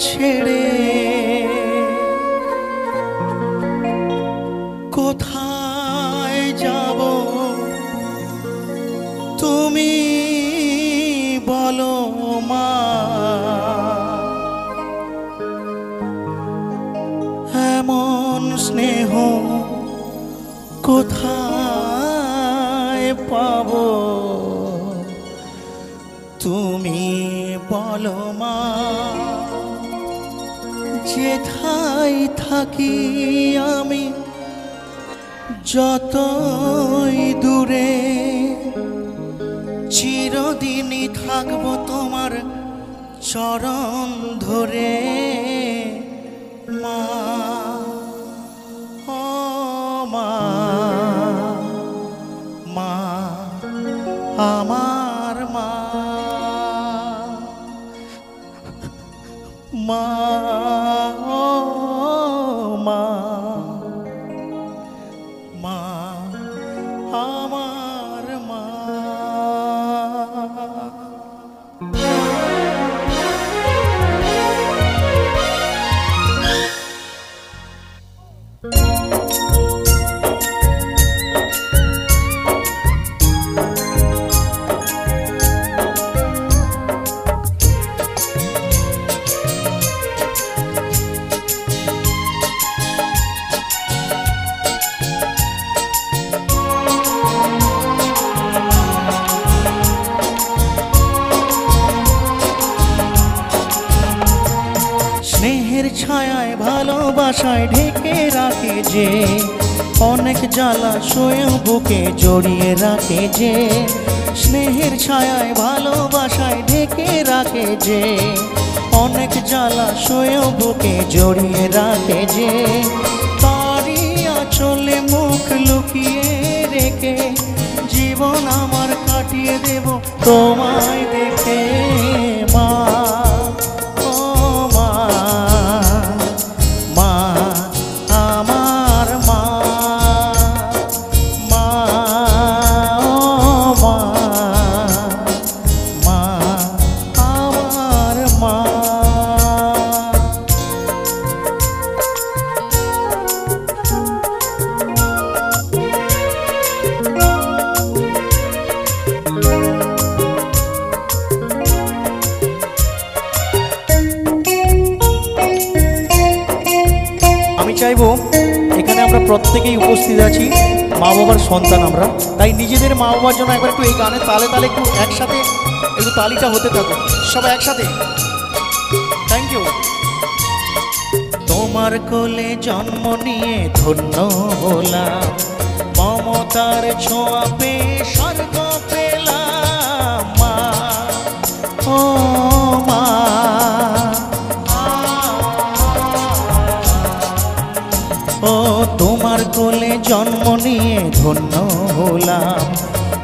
ছেড়ে কোথায় যাব তুমি বলো মা। এমন স্নেহ কোথায় পাবো তুমি বলো মা। যেথায় থাকি আমি যতই দূরে চিরদিনই থাকবো তোমার চরণ ধরে মা। ও মা, মা আমার মা, মা ও মা, মা আমার মা। স্নেহের ছায়ায় ভালোবাসায় ঢেকে রাখে যে অনেক জ্বালা সয়েও বুকে জড়িয়ে রাখে যে। স্নেহের ছায়ায় ভালোবাসায় ঢেকে রাখে যে অনেক জ্বালা সয়েও বুকে জড়িয়ে রাখে যে। তারই আঁচলে মুখ লুকিয়ে রেখে জীবন আমার কাটিয়ে দেব তোমায় দেখে মা। আমি চাইবো এখানে আমরা প্রত্যেকেই উপস্থিত আছি মা বাবার সন্তান আমরা, তাই নিজেদের মা বাবার জন্য একবার একটু এই গানের তালে তালে একটু একসাথে একটু তালিটা হতে থাকো সবাই একসাথে। Thank you. তোমার কোলে জন্ম নিয়ে ধন্য হলাম, মমতার ছোঁয়া পেয়ে স্বর্গ পেলাম মা। ও মা, ও তোমার কোলে জন্ম নিয়ে ধন্য হলাম,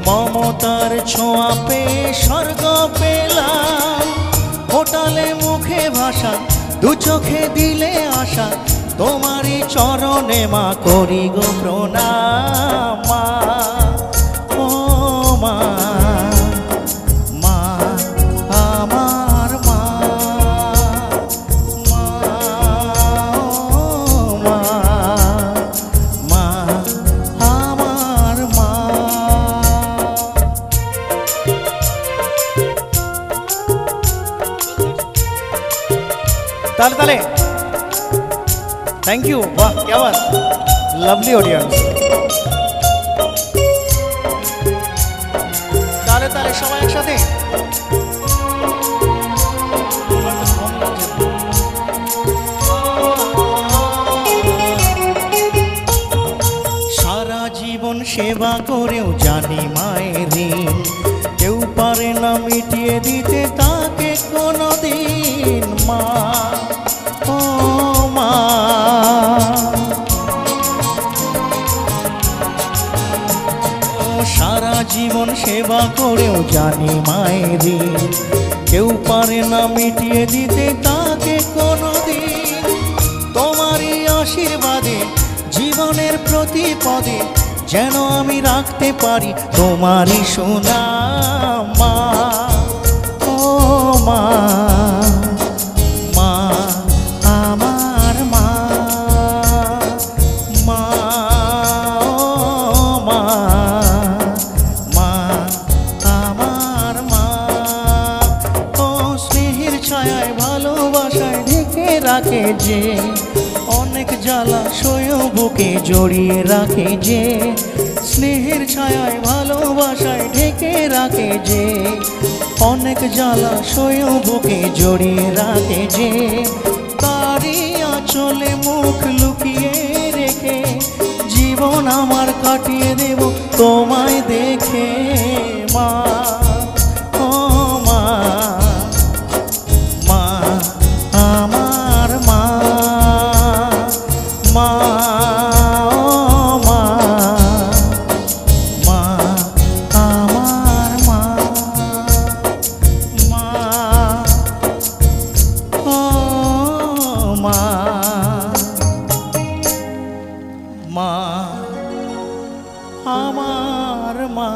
মমতার ছোঁয়া পেয়ে স্বর্গ পেলাম। ফোটালে মুখে ভাষা দু চোখে দিলে আশা, তোমারই চরণে মা করি গো প্রণাম মা। ও মা, মা আমার মা, মা ও মা, মা আমার মা। ताले ताले थैंक यू। वाह क्या बात, लवली ऑडियंस। ताले ताले सबाई एकसाथे। सारा जीवन सेवा करेও জানি মায়ের ঋণ, কেউ পারে না মিটিয়ে দিতে তাকে কোনোদিন মা। ও মা, সারা জীবন সেবা করেও জানি মায়ের ঋণ, কেউ পারে না মিটিয়ে দিতে তাকে কোনোদিন। তোমারই আশীর্বাদে জীবনের প্রতি পদে যেন আমি রাখতে পারি তোমারই সুনাম মা। ও মা, মা রাখে যে, অনেক জ্বালা সয়েও বুকে জড়িয়ে রাখে যে, স্নেহের ছায়ায় ভালোবাসায় ঢেকে রাখে যে, অনেক জ্বালা সয়েও বুকে জড়িয়ে রাখে যে, তারই আঁচলে মুখ লুকিয়ে রেখে জীবন আমার কাটিয়ে দেব তোমায় দেখে। মা, ও মা, মা আমার মা, মা, ও মা, মা আমার মা, মা, ও মা, মা আমার মা।